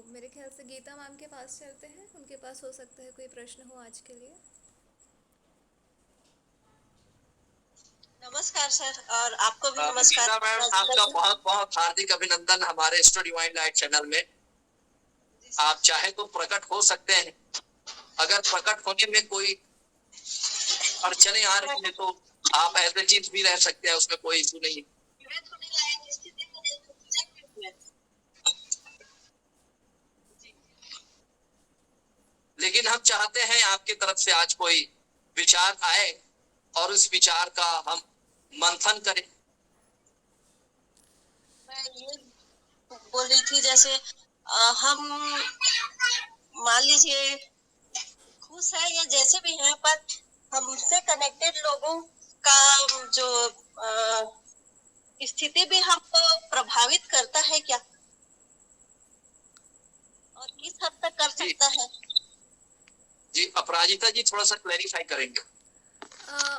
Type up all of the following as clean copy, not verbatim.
मेरे ख्याल से गीता मैम के पास चलते हैं, उनके पास हो सकता है कोई प्रश्न हो आज के लिए। नमस्कार सर, और आपको भी नमस्कार गीता मैम, राजिका आपका जी। बहुत बहुत हार्दिक अभिनंदन हमारे स्टूडियो डिवाइन लाइट चैनल में। आप चाहे तो प्रकट हो सकते हैं। अगर प्रकट होने में कोई अड़चने आ रही है तो आप एज ए चीज भी रह सकते हैं, उसमें कोई इशू नहीं है। लेकिन हम चाहते हैं आपकी तरफ से आज कोई विचार आए और उस विचार का हम मंथन करें। मैं ये बोल रही थी, जैसे हम मान लीजिए खुश है या जैसे भी हैं, पर हमसे कनेक्टेड लोगों का जो स्थिति भी हमको प्रभावित करता है क्या, और किस हद तक कर सकता है? जी अपराजिता जी, थोड़ा सा क्लैरिफाई करेंगे।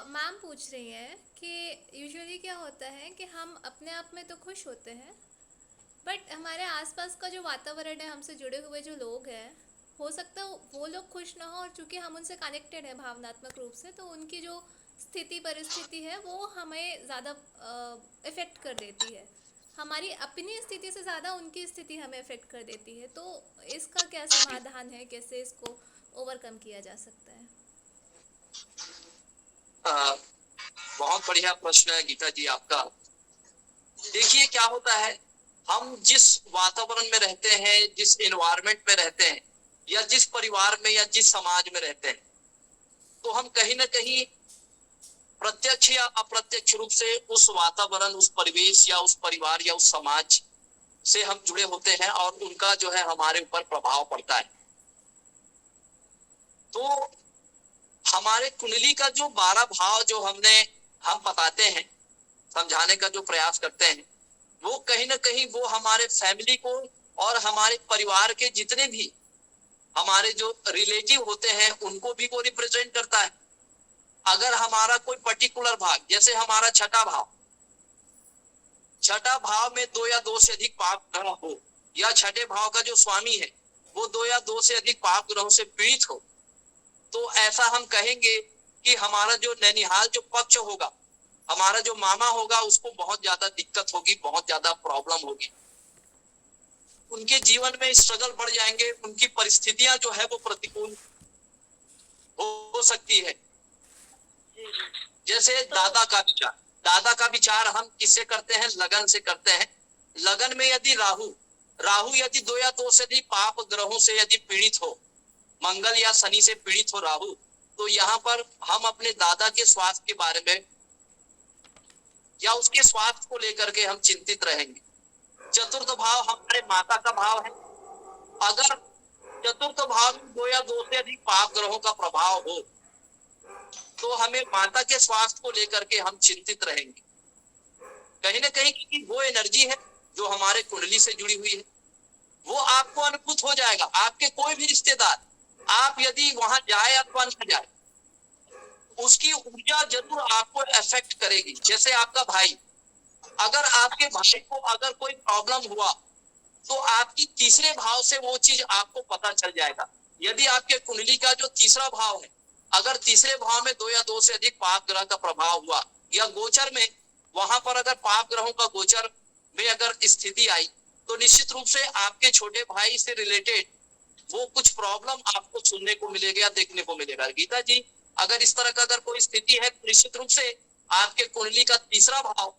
मैम पूछ रही हैं कि यूजुअली क्या होता है कि हम अपने आप में तो खुश होते हैं, बट हमारे आसपास का जो वातावरण है, हमसे जुड़े हुए जो लोग हैं, हो सकता है वो लोग खुश ना हो, और चूंकि हम उनसे कनेक्टेड हैं भावनात्मक रूप से, तो उनकी जो स्थिति परिस्थिति है वो हमें ज़्यादा इफ़ेक्ट कर देती है। हमारी अपनी स्थिति से ज़्यादा उनकी स्थिति हमें इफ़ेक्ट कर देती है। तो इसका क्या समाधान है, कैसे इसको ओवरकम किया जा सकता है? बहुत बढ़िया प्रश्न है गीता जी आपका। देखिए क्या होता है, हम जिस वातावरण में रहते हैं, जिस एनवायरनमेंट में रहते हैं, या जिस परिवार में या जिस समाज में रहते हैं, तो हम कहीं ना कहीं प्रत्यक्ष या अप्रत्यक्ष रूप से उस वातावरण, उस परिवेश या उस परिवार या उस समाज से हम जुड़े होते हैं और उनका जो है हमारे ऊपर प्रभाव पड़ता है। तो हमारे कुंडली का जो 12 भाव जो हम बताते हैं, समझाने का जो प्रयास करते हैं, वो कहीं ना कहीं वो हमारे फैमिली को और हमारे परिवार के जितने भी हमारे जो रिलेटिव होते हैं उनको भी वो रिप्रेजेंट करता है। अगर हमारा कोई पर्टिकुलर भाग, जैसे हमारा छठा भाव में 2 या 2 से अधिक पाप ग्रह हो, या छठे भाव का जो स्वामी है वो 2 या 2 से अधिक पाप ग्रहों से पीड़ित हो, तो ऐसा हम कहेंगे कि हमारा जो नैनिहाल जो पक्ष होगा, हमारा जो मामा होगा, उसको बहुत ज्यादा दिक्कत होगी, बहुत ज्यादा प्रॉब्लम होगी, उनके जीवन में स्ट्रगल बढ़ जाएंगे, उनकी परिस्थितियां जो है वो प्रतिकूल हो सकती है। जैसे दादा का विचार हम किससे करते हैं? लगन से करते हैं। लगन में यदि राहु यदि 2 या 2 से अधिक पाप ग्रहों से यदि पीड़ित हो, मंगल या शनि से पीड़ित हो राहु, तो यहाँ पर हम अपने दादा के स्वास्थ्य के बारे में या उसके स्वास्थ्य को लेकर के हम चिंतित रहेंगे। चतुर्थ भाव हमारे माता का भाव है। अगर चतुर्थ भाव में 2 या 2 से अधिक पाप ग्रहों का प्रभाव हो, तो हमें माता के स्वास्थ्य को लेकर के हम चिंतित रहेंगे। कहीं ना कहीं क्योंकि वो एनर्जी है जो हमारे कुंडली से जुड़ी हुई है, वो आपको अनुभूत हो जाएगा। आपके कोई भी रिश्तेदार, आप यदि वहां जाए अथवा न जाए, उसकी ऊर्जा जरूर आपको अफेक्ट करेगी। जैसे आपका भाई, अगर आपके भाई को अगर कोई प्रॉब्लम हुआ, तो आपकी तीसरे भाव से वो चीज आपको पता चल जाएगा। यदि आपके कुंडली का जो तीसरा भाव है, अगर तीसरे भाव में 2 या 2 से अधिक पाप ग्रह का प्रभाव हुआ, या गोचर में वहां पर अगर पाप ग्रहों का गोचर में अगर स्थिति आई, तो निश्चित रूप से आपके छोटे भाई से रिलेटेड वो कुछ प्रॉब्लम आपको सुनने को मिलेगा या देखने को मिलेगा। गीता जी, अगर इस तरह का अगर कोई स्थिति है, तो निश्चित रूप से आपके कुंडली का तीसरा भाव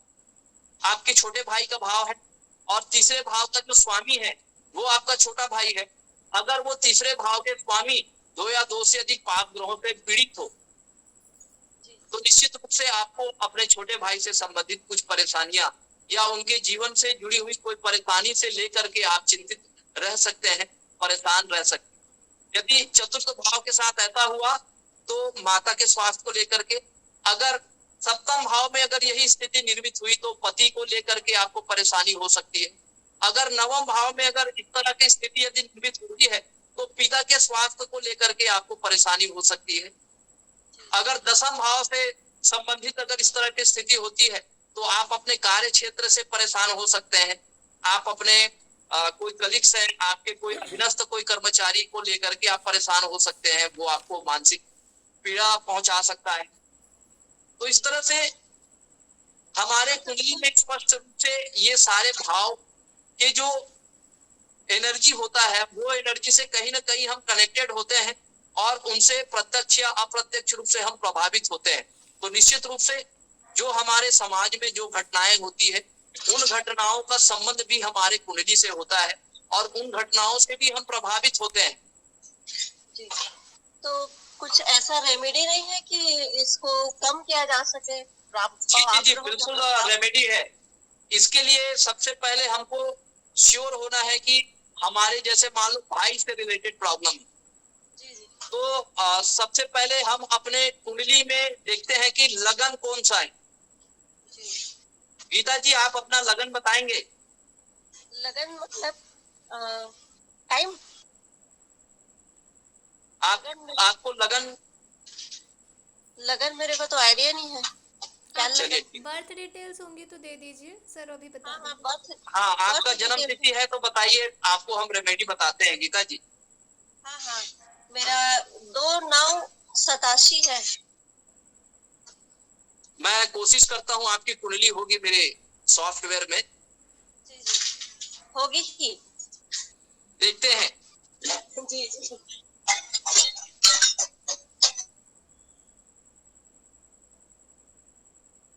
आपके छोटे भाई का भाव है, और तीसरे भाव का जो स्वामी है वो आपका छोटा भाई है। अगर वो तीसरे भाव के स्वामी 2 या 2 से अधिक पाप ग्रहों से पीड़ित हो, तो निश्चित रूप से आपको अपने छोटे भाई से संबंधित कुछ परेशानियां या उनके जीवन से जुड़ी हुई कोई परेशानी से लेकर के आप चिंतित रह सकते हैं, परेशान रह सकते हैं। यदि चतुर्थ भाव के साथ ऐसा हुआ, तो माता के स्वास्थ्य को लेकर के, अगर सप्तम भाव में अगर यही स्थिति निर्मित हुई, तो पति को लेकर के आपको परेशानी हो सकती है। अगर नवम भाव में अगर इस तरह की स्थिति यदि निर्मित होती है, तो पिता के स्वास्थ्य को लेकर के आपको परेशानी हो सकती है। अगर दसम भाव से संबंधित अगर इस तरह की स्थिति होती है, तो आप अपने कार्य क्षेत्र से परेशान हो सकते हैं। आप अपने कोई कलीग्स है आपके, कोई अधीनस्थ कोई कर्मचारी को लेकर के आप परेशान हो सकते हैं, वो आपको मानसिक पीड़ा पहुंचा सकता है। तो इस तरह से हमारे कुंडली में स्पष्ट रूप से ये सारे भाव के जो एनर्जी होता है, वो एनर्जी से कहीं ना कहीं हम कनेक्टेड होते हैं और उनसे प्रत्यक्ष या अप्रत्यक्ष रूप से हम प्रभावित होते हैं। तो निश्चित रूप से जो हमारे समाज में जो घटनाएं होती है, उन घटनाओं का संबंध भी हमारे कुंडली से होता है और उन घटनाओं से भी हम प्रभावित होते हैं। जी। तो कुछ ऐसा रेमेडी नहीं है कि इसको कम किया जा सके? जी जी, बिल्कुल रेमेडी है। इसके लिए सबसे पहले हमको श्योर होना है कि हमारे जैसे मान लो भाई से रिलेटेड प्रॉब्लम है, जी जी तो सबसे पहले हम अपने कुंडली में देखते हैं कि लगन कौन सा है। जी। गीता जी, आप अपना लगन बताएंगे? लगन मतलब टाइम? आपको लगन मेरे को तो आइडिया नहीं है। क्या चलिए लगन? बर्थ डिटेल्स होंगी तो दे दीजिए, सर अभी बता हाँ हाँ, देंगे। हाँ, आपका बर्थ जन्म डिटेल। तिथि है तो बताइए, आपको हम रेमेडी बताते हैं। गीता जी, हाँ हाँ, मेरा 2/9/87 है। मैं कोशिश करता हूँ, आपकी कुंडली होगी मेरे सॉफ्टवेयर में, जी जी, होगी ही। देखते हैं। जी जी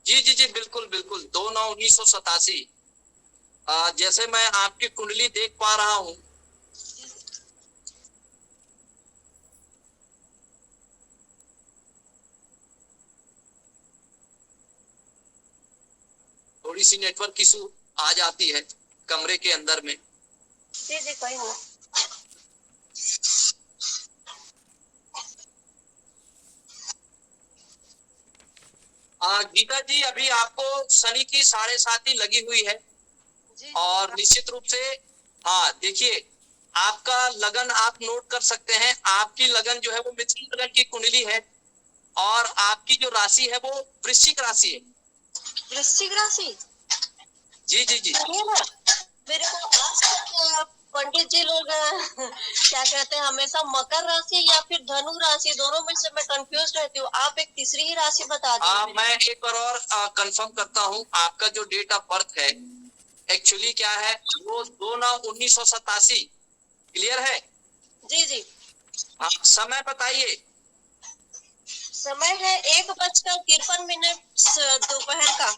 जी जी जी, बिल्कुल बिल्कुल, 2/9/1987। जैसे मैं आपकी कुंडली देख पा रहा हूँ, थोड़ी सी नेटवर्क इशू आ जाती है कमरे के अंदर में। जी जी, कोई नहीं। गीता जी, अभी आपको शनि की 7.5 लगी हुई है जी और निश्चित रूप से, हाँ देखिए, आपका लगन आप नोट कर सकते हैं। आपकी लगन जो है वो मिथुन लगन की कुंडली है और आपकी जो राशि है वो वृश्चिक राशि है। वृश्चिक राशि? जी जी जी, मेरे को आज तक पंडित जी लोग क्या कहते हैं, हमेशा मकर राशि या फिर धनु राशि, दोनों में से मैं कंफ्यूज रहती हूँ। आप एक तीसरी ही राशि बता दीजिए। मैं एक बार और कंफर्म करता हूँ, आपका जो डेट ऑफ बर्थ है एक्चुअली क्या है, वो 2/9/1987। क्लियर है? जी जी। समय बताइए। समय है 1:53 दोपहर का।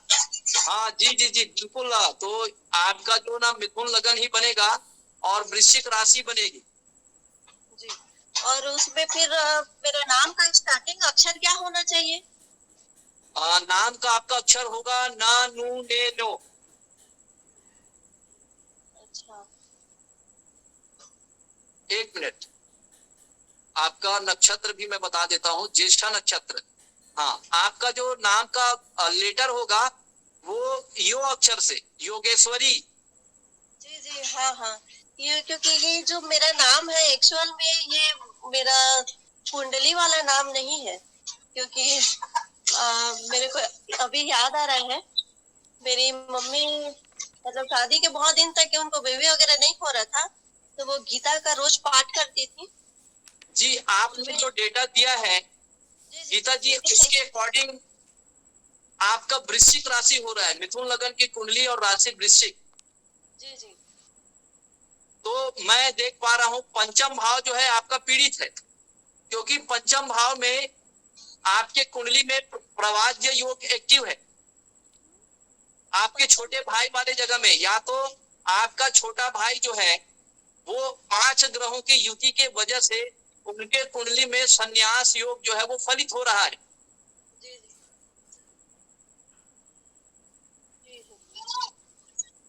हाँ जी जी जी, बिल्कुल। तो आपका जो ना मिथुन लगन ही बनेगा और वृश्चिक राशि बनेगी। जी। और उसमें फिर मेरे नाम का स्टार्टिंग अक्षर क्या होना चाहिए? नाम का आपका अक्षर होगा ना, नू, ने, नो। अच्छा। एक मिनट, आपका नक्षत्र भी मैं बता देता हूँ, ज्येष्ठा नक्षत्र। हाँ, आपका जो नाम का लेटर होगा वो यो अक्षर से, योगेश्वरी। जी जी, हाँ हाँ। ये क्योंकि ये जो मेरा नाम है एक्चुअल में, ये मेरा कुंडली वाला नाम नहीं है। क्योंकि मेरे को अभी याद आ रहा है, मेरी मम्मी मतलब शादी के बहुत दिन तक उनको बेबी वगैरह नहीं हो रहा था, तो वो गीता का रोज पाठ करती थी। जी, आपने जो डेटा दिया है गीता जी, उसके अकॉर्डिंग आपका वृश्चिक राशि हो रहा है, मिथुन लगन की कुंडली और राशि वृश्चिक। जी जी तो मैं देख पा रहा हूँ पंचम भाव जो है आपका पीड़ित है, क्योंकि पंचम भाव में आपके कुंडली में प्रवाज्य योग एक्टिव है। आपके छोटे भाई वाले जगह में, या तो आपका छोटा भाई जो है वो 5 ग्रहों की युति के वजह से उनके कुंडली में संन्यास योग जो है वो फलित हो रहा है। जी जी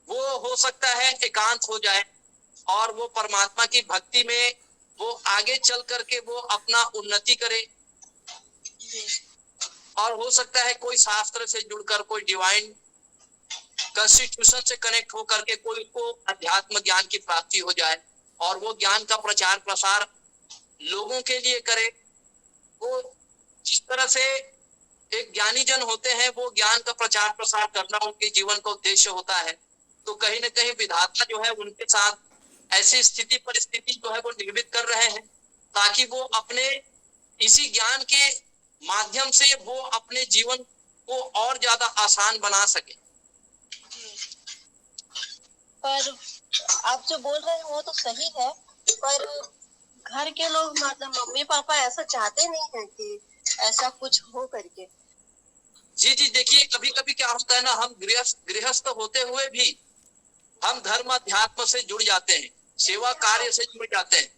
वो हो सकता है एकांत हो जाए और वो परमात्मा की भक्ति में वो आगे चल करके वो अपना उन्नति करे, जी और हो सकता है कोई शास्त्र से जुड़कर, कोई डिवाइन कॉन्स्टिट्यूशन से कनेक्ट होकर के कोई को अध्यात्म ज्ञान की प्राप्ति हो जाए और वो ज्ञान का प्रचार प्रसार लोगों के लिए करे। वो जिस तरह से एक ज्ञानी जन होते हैं, वो ज्ञान का प्रचार प्रसार करना उनके जीवन का उद्देश्य होता है। तो कहीं ना कहीं विधाता जो है उनके साथ ऐसी स्थिति परिस्थिति जो है वो निर्मित कर रहे हैं, ताकि वो अपने इसी ज्ञान के माध्यम से वो अपने जीवन को और ज्यादा आसान बना सके। पर आप जो बोल रहे हैं वो तो सही है, पर घर के लोग मतलब मम्मी पापा ऐसा चाहते नहीं है कि ऐसा कुछ हो करके। जी जी, देखिए कभी कभी क्या होता है ना, हम गृहस्थ होते हुए भी हम धर्म अध्यात्म से जुड़ जाते हैं, सेवा कार्य से जुड़ जाते हैं।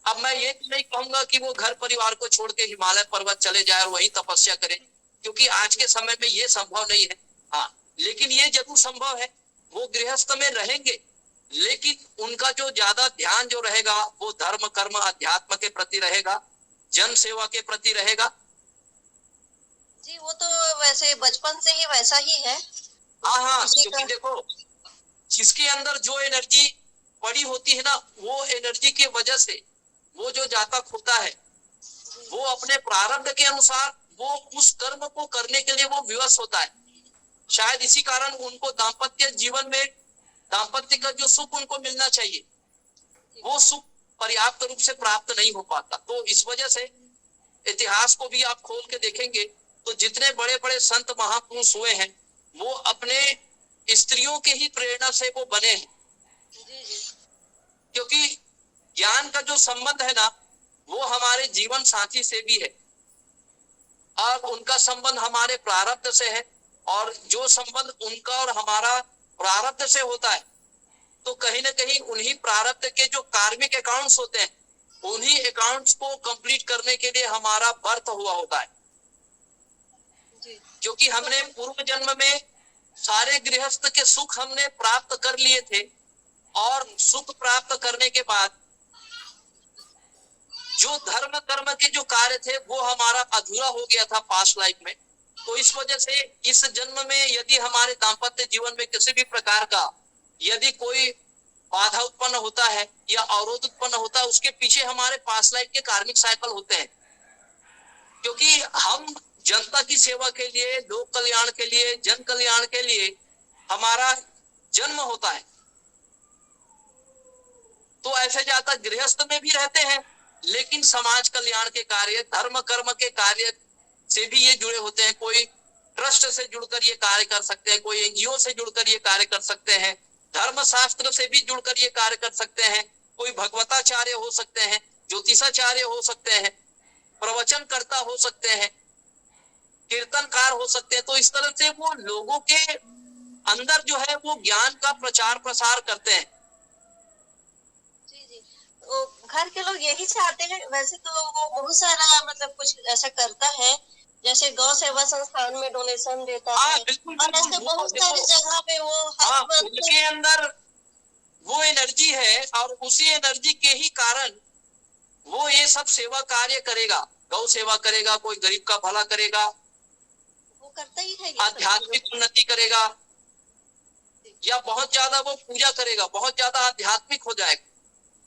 अब मैं ये नहीं कहूंगा कि वो घर परिवार को छोड़ के हिमालय पर्वत चले जाए और वही तपस्या करें, क्योंकि आज के समय में ये संभव नहीं है। हाँ, लेकिन ये जरूर संभव है, वो गृहस्थ में रहेंगे, लेकिन उनका जो ज्यादा ध्यान जो रहेगा वो धर्म कर्म अध्यात्म के प्रति रहेगा, जन सेवा के प्रति रहेगा। जी, वो तो वैसे बचपन से ही वैसा ही है। हाँ हाँ, किसी क्योंकि का देखो जिसके अंदर जो एनर्जी पड़ी होती है ना, वो एनर्जी की वजह से वो जो जातक होता है वो अपने प्रारब्ध के अनुसार वो उस कर्म को करने के लिए वो विवश होता है। शायद इसी कारण उनको दाम्पत्य जीवन में दाम्पत्य का जो सुख उनको मिलना चाहिए वो सुख पर्याप्त रूप से प्राप्त नहीं हो पाता। तो इस वजह से इतिहास को भी आप खोल के देखेंगे तो जितने बड़े बड़े संत महापुरुष हुए हैं वो अपने स्त्रियों के ही प्रेरणा से वो बने हैं। जी जी क्योंकि ज्ञान का जो संबंध है ना वो हमारे जीवन साथी से भी है, और उनका संबंध हमारे प्रारब्ध से है, और जो संबंध उनका और हमारा प्रारब्ध से होता है तो कहीं ना कहीं उन्हीं प्रारब्ध के जो कार्मिक अकाउंट्स होते हैं उन्हीं अकाउंट्स को कंप्लीट करने के लिए हमारा बर्थ हुआ होता है। जी क्योंकि हमने पूर्व जन्म में सारे गृहस्थ के सुख हमने प्राप्त कर लिए थे, और सुख प्राप्त करने के बाद जो धर्म कर्म के जो कार्य थे वो हमारा अधूरा हो गया था पास्ट लाइफ में। तो इस वजह से इस जन्म में यदि हमारे दाम्पत्य जीवन में किसी भी प्रकार का यदि कोई बाधा उत्पन्न होता है या अवरोध उत्पन्न होता है, उसके पीछे हमारे पास्ट लाइफ के कार्मिक साइकिल होते हैं। क्योंकि हम जनता की सेवा के लिए, लोक कल्याण के लिए, जन कल्याण के लिए हमारा जन्म होता है। तो ऐसे जाता गृहस्थ में भी रहते हैं, लेकिन समाज कल्याण के कार्य, धर्म कर्म के कार्य से भी ये जुड़े होते हैं। कोई ट्रस्ट से जुड़कर ये कार्य कर सकते हैं, कोई एनजीओ से जुड़कर ये कार्य कर सकते हैं, धर्म शास्त्र से भी जुड़कर ये कार्य कर सकते हैं, कोई भगवताचार्य हो सकते हैं, ज्योतिषाचार्य हो सकते हैं, प्रवचन करता हो सकते हैं, कीर्तनकार हो सकते हैं। तो इस तरह से वो लोगों के अंदर जो है वो ज्ञान का प्रचार प्रसार करते हैं। जी जी तो घर के लोग यही चाहते हैं। वैसे तो वो बहुत सारा मतलब कुछ ऐसा करता है, जैसे गौ सेवा संस्थान में डोनेशन देता हाँ है, बिल्कुल और बिल्कुल, ऐसे वो बहुत सारी देखो, जगह पे वो हाँ हर मंथ उनके अंदर वो एनर्जी है, और उसी एनर्जी के ही कारण वो ये सब सेवा कार्य करेगा, गौ सेवा करेगा, कोई गरीब का भला करेगा, वो करता ही है ये सब आध्यात्मिक चीजें। उन्नति करेगा, या बहुत ज्यादा वो पूजा करेगा, बहुत ज्यादा आध्यात्मिक हो जाएगा।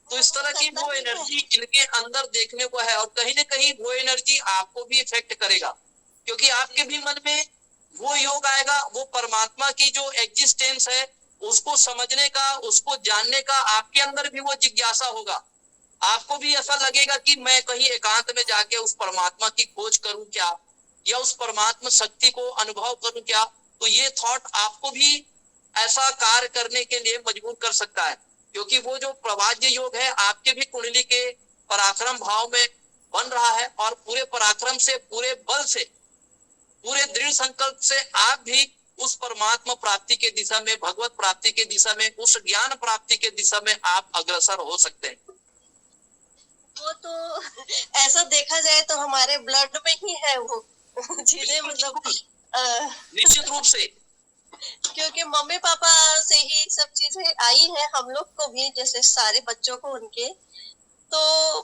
तो इस तरह की करता वो ही है। एनर्जी इनके अंदर देखने को है, और कहीं ना कहीं वो एनर्जी आपको भी इफेक्ट करेगा, क्योंकि आपके भी मन में वो योग आएगा, वो परमात्मा की जो एग्जिस्टेंस है उसको समझने का, उसको जानने का आपके अंदर भी वो जिज्ञासा होगा। आपको भी ऐसा लगेगा कि मैं कहीं एकांत में जाके उस परमात्मा की खोज करूं क्या, या उस परमात्मा शक्ति को अनुभव करूं क्या। तो ये थॉट आपको भी ऐसा कार्य करने के लिए मजबूर कर सकता है, क्योंकि वो जो प्रवाज्य योग है आपके भी कुंडली के पराक्रम भाव में बन रहा है, और पूरे पराक्रम से, पूरे बल से, पूरे दृढ़ संकल्प से आप भी उस परमात्मा प्राप्ति के दिशा में, भगवत प्राप्ति के दिशा में, उस ज्ञान प्राप्ति के दिशा में आप अग्रसर हो सकते हैं। वो तो ऐसा देखा जाए तो हमारे ब्लड में ही है वो चीजें, मतलब निश्चित रूप से। क्योंकि मम्मी पापा से ही सब चीजें आई है, हम लोग को भी, जैसे सारे बच्चों को उनके। तो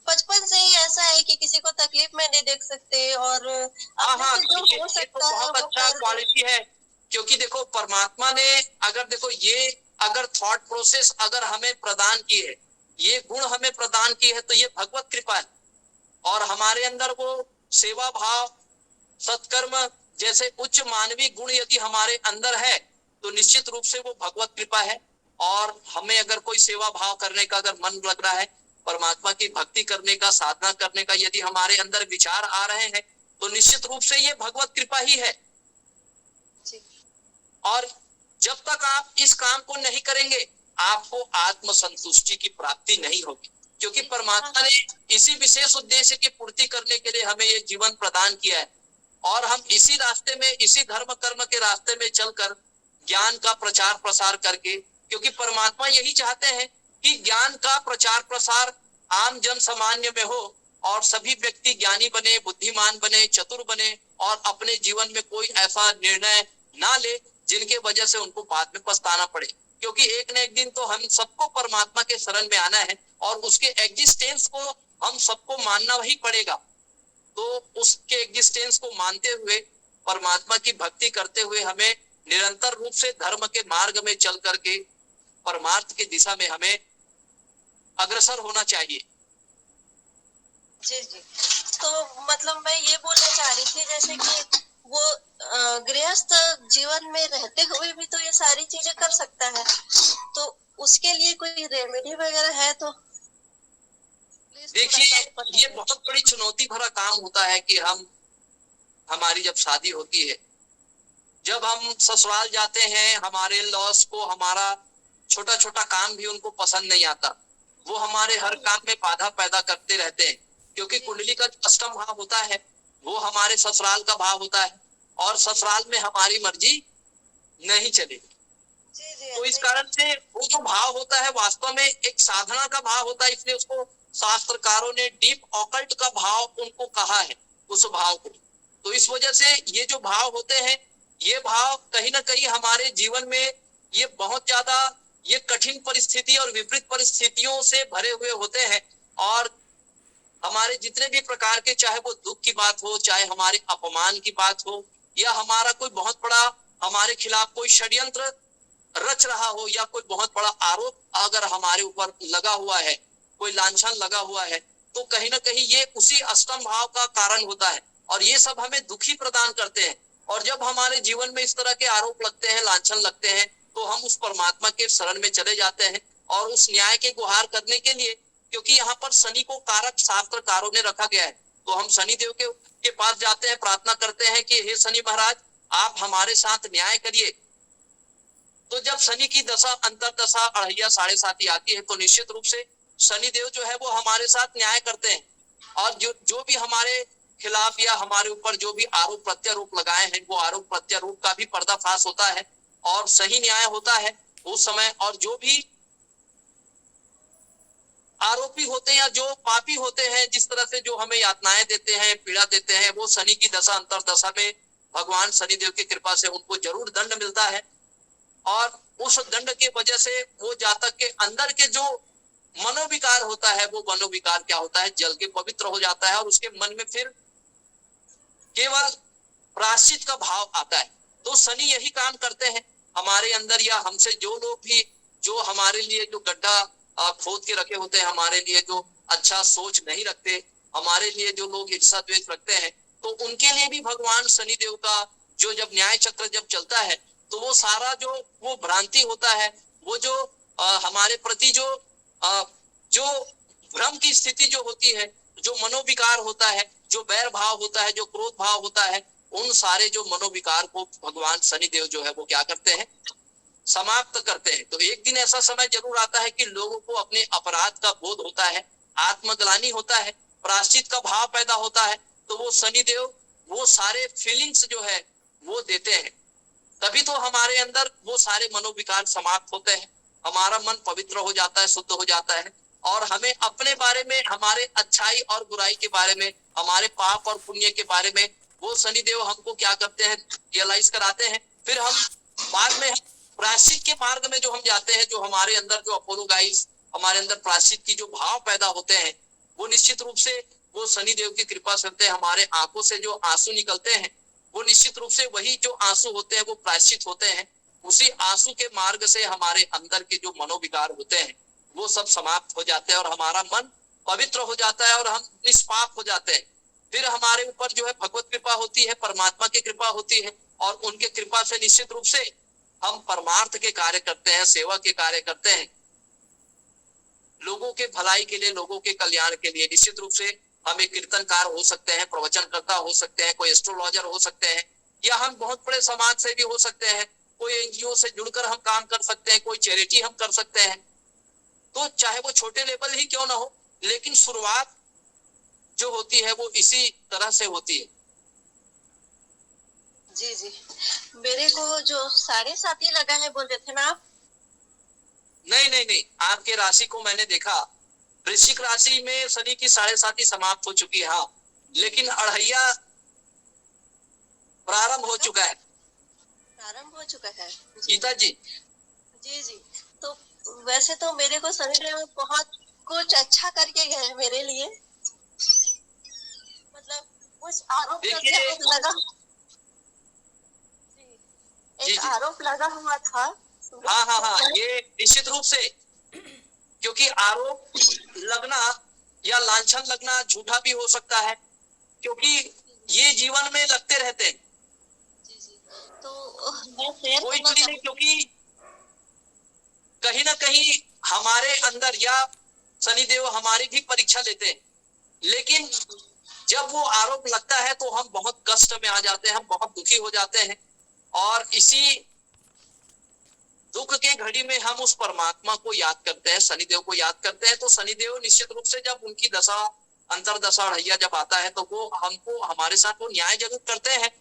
बचपन से ही ऐसा है कि किसी को तकलीफ में नहीं देख सकते, और हाँ अपने हाँ, से जो ये हो तो सकता है बहुत वो अच्छा कर दो। क्वालिटी है। क्योंकि देखो परमात्मा ने अगर देखो ये अगर थॉट प्रोसेस अगर हमें प्रदान की है, ये गुण हमें प्रदान की है, तो ये भगवत कृपा है। और हमारे अंदर वो सेवा भाव, सत्कर्म जैसे उच्च मानवीय गुण यदि हमारे अंदर है तो निश्चित रूप से वो भगवत कृपा है। और हमें अगर कोई सेवा भाव करने का अगर मन लग रहा है, परमात्मा की भक्ति करने का, साधना करने का यदि हमारे अंदर विचार आ रहे हैं, तो निश्चित रूप से ये भगवत कृपा ही है। जी और जब तक आप इस काम को नहीं करेंगे, आपको आत्म संतुष्टि की प्राप्ति नहीं होगी, क्योंकि परमात्मा ने इसी विशेष उद्देश्य की पूर्ति करने के लिए हमें ये जीवन प्रदान किया है। और हम इसी रास्ते में, इसी धर्म कर्म के रास्ते में चलकर ज्ञान का प्रचार प्रसार करके, क्योंकि परमात्मा यही चाहते हैं कि ज्ञान का प्रचार प्रसार आम जन सामान्य में हो और सभी व्यक्ति ज्ञानी बने, बुद्धिमान बने, चतुर बने और अपने जीवन में कोई ऐसा निर्णय ना ले जिनके वजह से उनको बाद में पछताना पड़े। क्योंकि एक न एक दिन तो हम सबको परमात्मा के शरण में आना है और उसके एग्जिस्टेंस को हम सबको मानना ही पड़ेगा। तो उसके एग्जिस्टेंस को मानते हुए, परमात्मा की भक्ति करते हुए हमें निरंतर रूप से धर्म के मार्ग में चल करके परमार्थ की दिशा में हमें अग्रसर होना चाहिए। जी जी। तो मतलब मैं ये बोलना चाह रही थी, जैसे कि वो गृहस्थ जीवन में रहते हुए भी तो ये सारी चीजें कर सकता है, तो उसके लिए कोई रेमेडी वगैरह है तो प्लीज थोड़ा सा देखिए, आप ये बताइए। बहुत बड़ी चुनौती भरा काम होता है कि हमारी जब शादी होती है, जब हम ससुराल जाते हैं, हमारे लॉस को हमारा छोटा छोटा काम भी उनको पसंद नहीं आता। वो हमारे हर काम में बाधा पैदा करते रहते हैं, क्योंकि कुंडली का जो अष्टम भाव होता है वो हमारे ससुराल का भाव होता है और ससुराल में हमारी मर्जी नहीं चलेगी। जी जी तो इस ऐसे कारण से वो जो भाव होता है वास्तव में एक साधना का भाव होता है, इसलिए उसको शास्त्रकारों ने डीप ऑकल्ट का भाव उनको कहा है, उस भाव को। तो इस वजह से ये जो भाव होते हैं, ये भाव कहीं ना कहीं हमारे जीवन में ये बहुत ज्यादा ये कठिन परिस्थिति और विपरीत परिस्थितियों से भरे हुए होते हैं। और हमारे जितने भी प्रकार के, चाहे वो दुख की बात हो, चाहे हमारे अपमान की बात हो, या हमारा कोई बहुत बड़ा हमारे खिलाफ कोई षड्यंत्र रच रहा हो, या कोई बहुत बड़ा आरोप अगर हमारे ऊपर लगा हुआ है, कोई लांछन लगा हुआ है, तो कहीं ना कहीं ये उसी अष्टम भाव का कारण होता है और ये सब हमें दुखी प्रदान करते हैं। और जब हमारे जीवन में इस तरह के आरोप लगते हैं, लांछन लगते हैं, तो हम उस परमात्मा के शरण में चले जाते हैं और उस न्याय के गुहार करने के लिए, क्योंकि यहाँ पर शनि को कारक शास्त्रकारों ने रखा गया है, तो हम शनि देव के पास जाते हैं, प्रार्थना करते हैं कि हे शनि महाराज, आप हमारे साथ न्याय करिए। तो जब शनि की दशा, अंतरदशा, अढ़ैया, साढ़े साती आती है, तो निश्चित रूप से शनि देव जो है वो हमारे साथ न्याय करते हैं और जो भी हमारे खिलाफ या हमारे ऊपर जो भी आरोप प्रत्यारोप लगाए हैं, वो आरोप प्रत्यारोप का भी पर्दाफाश होता है और सही न्याय होता है उस समय। और जो भी आरोपी होते हैं या जो पापी होते हैं, जिस तरह से जो हमें यातनाएं देते हैं, पीड़ा देते हैं, वो शनि की दशा, अंतरदशा में भगवान शनिदेव की कृपा से उनको जरूर दंड मिलता है। और उस दंड के वजह से वो जातक के अंदर के जो मनोविकार होता है, वो मनोविकार क्या होता है, जल के पवित्र हो जाता है और उसके मन में फिर केवल प्रायश्चित का भाव आता है। तो शनि यही काम करते हैं हमारे अंदर, या हमसे जो लोग भी जो हमारे लिए जो गड्ढा खोद के रखे होते हैं, हमारे लिए जो अच्छा सोच नहीं रखते, हमारे लिए जो लोग ईर्षा द्वेष रखते हैं, तो उनके लिए भी भगवान शनिदेव का जो जब न्याय चक्र जब चलता है, तो वो सारा जो वो भ्रांति होता है, वो जो हमारे प्रति जो भ्रम की स्थिति जो होती है, जो मनोविकार होता है, जो बैर भाव होता है, जो क्रोध भाव होता है, उन सारे जो मनोविकार को भगवान शनिदेव जो है वो क्या करते हैं, समाप्त करते हैं। तो एक दिन ऐसा समय जरूर आता है कि लोगों को अपने अपराध का बोध होता है, आत्मग्लानि होता है, प्रायश्चित का भाव पैदा होता है, तो वो शनिदेव वो सारे फीलिंग्स जो है वो देते हैं। तभी तो हमारे अंदर वो सारे मनोविकार समाप्त होते हैं, हमारा मन पवित्र हो जाता है, शुद्ध हो जाता है और हमें अपने बारे में, हमारे अच्छाई और बुराई के बारे में, हमारे पाप और पुण्य के बारे में वो शनिदेव हमको क्या करते हैं, रियलाइज कराते हैं। फिर हम बाद में प्रायश्चित के मार्ग में जो हम जाते हैं, जो हमारे अंदर जो अपोलोगाइज, हमारे अंदर प्रायश्चित की जो भाव पैदा होते हैं, वो निश्चित रूप से वो शनिदेव की कृपा से हमारे आंखों से जो आंसू निकलते हैं, वो निश्चित रूप से वही जो आंसू होते हैं वो प्रायश्चित होते हैं। उसी आंसू के मार्ग से हमारे अंदर के जो मनोविकार होते हैं वो सब समाप्त हो जाते हैं और हमारा मन पवित्र हो जाता है और हम निष्पाप हो जाते हैं। फिर हमारे ऊपर जो है भगवत कृपा होती है, परमात्मा की कृपा होती है और उनके कृपा से निश्चित रूप से हम परमार्थ के कार्य करते हैं, सेवा के कार्य करते हैं, लोगों के भलाई के लिए, लोगों के कल्याण के लिए। निश्चित रूप से हम एक कीर्तनकार हो सकते हैं, प्रवचनकर्ता हो सकते हैं, कोई एस्ट्रोलॉजर हो सकते हैं, या हम बहुत बड़े समाज से भी हो सकते हैं, कोई एनजीओ से जुड़कर हम काम कर सकते हैं, कोई चैरिटी हम कर सकते हैं। तो चाहे वो छोटे लेवल ही क्यों ना हो, लेकिन शुरुआत जो होती है वो इसी तरह से होती है। जी जी, मेरे को जो 7.5 लगा है बोल रहे थे ना आप? नहीं नहीं नहीं, आपके राशि को मैंने देखा, वृश्चिक राशि में शनि की 7.5 समाप्त हो चुकी है। हाँ, लेकिन अढ़ैया प्रारंभ हो चुका है। प्रारंभ हो चुका है गीता जी। जी जी। तो वैसे तो मेरे को शनिदेव बहुत कुछ अच्छा करके गए मेरे लिए, मतलब कुछ आरोप देखिए, लगा, एक आरोप लगा हुआ था। हाँ हाँ हाँ, ये निश्चित रूप से, क्योंकि आरोप लगना या लांछन लगना झूठा भी हो सकता है, क्योंकि ये जीवन में लगते रहते हैं। तो मैं शेयर कोई करना चोरी नहीं, क्योंकि कहीं ना कहीं हमारे अंदर या शनिदेव हमारी भी परीक्षा लेते हैं, लेकिन जब वो आरोप लगता है तो हम बहुत कष्ट में आ जाते हैं, हम बहुत दुखी हो जाते हैं, और इसी दुख के घड़ी में हम उस परमात्मा को याद करते हैं, शनिदेव को याद करते हैं। तो शनिदेव निश्चित रूप से जब उनकी दशा, अंतरदशा अढ़ैया जब आता है, तो वो हमको, हमारे साथ वो न्याय जरूर करते हैं,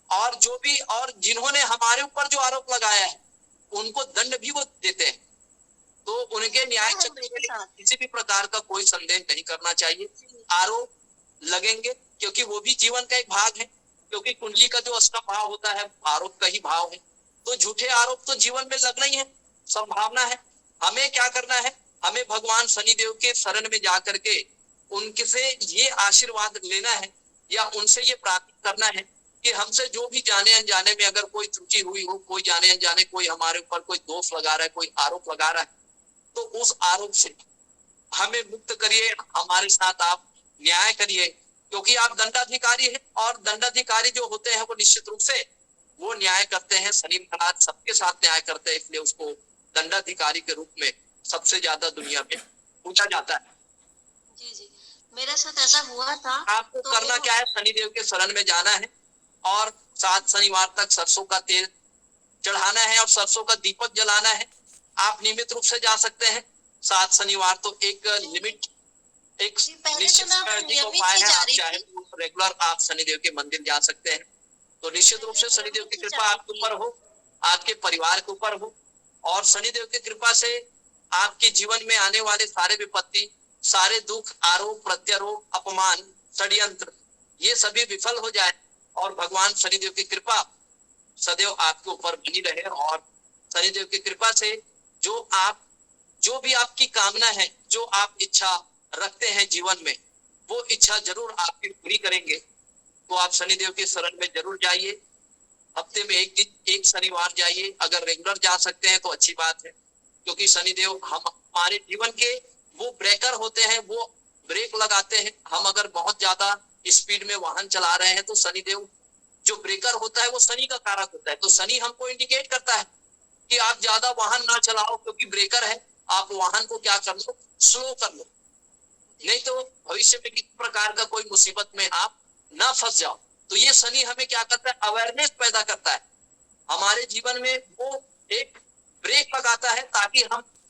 और जो भी, और जिन्होंने हमारे ऊपर जो आरोप लगाया है उनको दंड भी वो देते हैं। तो उनके न्याय चक्र में किसी भी प्रकार का कोई संदेह नहीं करना चाहिए। आरोप लगेंगे, क्योंकि वो भी जीवन का एक भाग है, क्योंकि कुंडली का जो अष्टम भाव होता है आरोप का ही भाव है। तो झूठे आरोप तो जीवन में लगना ही है, संभावना है। हमें क्या करना है, हमें भगवान शनिदेव के शरण में जाकर के उनके से ये आशीर्वाद लेना है, या उनसे ये प्रार्थना करना है कि हमसे जो भी जाने अनजाने में अगर कोई त्रुटि हुई हो, कोई जाने अनजाने कोई हमारे ऊपर कोई दोष लगा रहा है, कोई आरोप लगा रहा है, तो उस आरोप से हमें मुक्त करिए, हमारे साथ आप न्याय करिए, क्योंकि आप दंडाधिकारी हैं, और दंडाधिकारी जो होते हैं वो निश्चित रूप से वो न्याय करते हैं। शनि महाराज सबके साथ न्याय करते हैं, इसलिए उसको दंडाधिकारी के रूप में सबसे ज्यादा दुनिया में पूछा जाता है। जी जी, मेरे साथ ऐसा हुआ था। आपको तो करना क्या है, शनिदेव के शरण में जाना है, और 7 शनिवार तक सरसों का तेल चढ़ाना है और सरसों का दीपक जलाना है। आप नियमित रूप से जा सकते हैं 7 शनिवार, तो एक लिमिट, एक निश्चित उपाय है। आप चाहे तो रेगुलर आप शनिदेव के मंदिर जा सकते हैं। तो निश्चित रूप से शनिदेव की कृपा आपके ऊपर हो, आपके परिवार के ऊपर हो, और शनिदेव की कृपा से आपके जीवन में आने वाले सारे विपत्ति, सारे दुख, आरोप प्रत्यारोप, अपमान, षड्यंत्र, ये सभी विफल हो जाए, और भगवान शनिदेव की कृपा सदैव आपके ऊपर बनी रहे। और शनिदेव की कृपा से जो भी आपकी कामना है, जो आप इच्छा रखते हैं जीवन में, वो इच्छा जरूर आपकी पूरी करेंगे। तो आप शनिदेव के शरण में जरूर जाइए, हफ्ते में एक दिन, एक शनिवार जाइए। अगर रेगुलर जा सकते हैं तो अच्छी बात है, क्योंकि शनिदेव हमारे जीवन के वो ब्रेकर होते हैं, वो ब्रेक लगाते हैं। हम अगर बहुत ज्यादा स्पीड में वाहन चला रहे हैं तो शनिदेव जो ब्रेकर होता है वो शनि का कारक होता है। तो शनि हमको इंडिकेट करता है कि आप ज्यादा वाहन ना चलाओ, क्योंकि ब्रेकर है, आप वाहन को क्या कर लो, स्लो कर लो, नहीं तो भविष्य में किसी प्रकार का कोई मुसीबत में आप ना फंस जाओ। तो ये शनि हमें क्या करता है, अवेयरनेस पैदा करता है हमारे जीवन में, वो एक ब्रेक लगाता है ताकि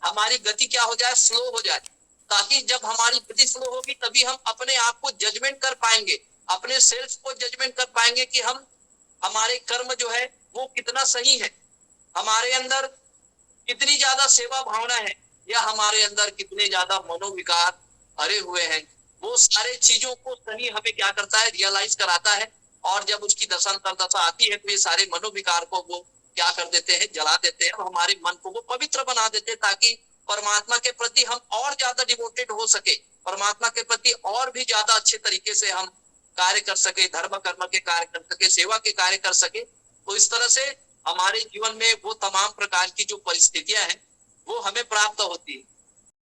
हमारी गति क्या हो जाए, स्लो हो जाए, ताकि जब हमारी गति स्लो होगी तभी हम अपने आप को जजमेंट कर पाएंगे, अपने सेल्फ को जजमेंट कर पाएंगे कि हमारे कर्म जो है वो कितना सही है, हमारे अंदर कितनी ज्यादा सेवा भावना है, या हमारे अंदर कितने ज्यादा मनोविकार भरे हुए हैं। वो सारे चीजों को शनि हमें क्या करता है, रियलाइज कराता है। और जब उसकी दशा आती है तो ये सारे मनोविकार को वो क्या कर देते हैं, जला देते हैं, और हमारे मन को वो पवित्र बना देते हैं, ताकि परमात्मा के प्रति हम और ज्यादा डिवोटेड हो सके, परमात्मा के प्रति और भी ज्यादा अच्छे तरीके से हम कार्य कर सके, धर्म कर्म के कार्य कर सके, सेवा के कार्य कर सके। तो इस तरह से हमारे जीवन में वो तमाम प्रकार की जो परिस्थितियां हैं वो हमें प्राप्त होती है।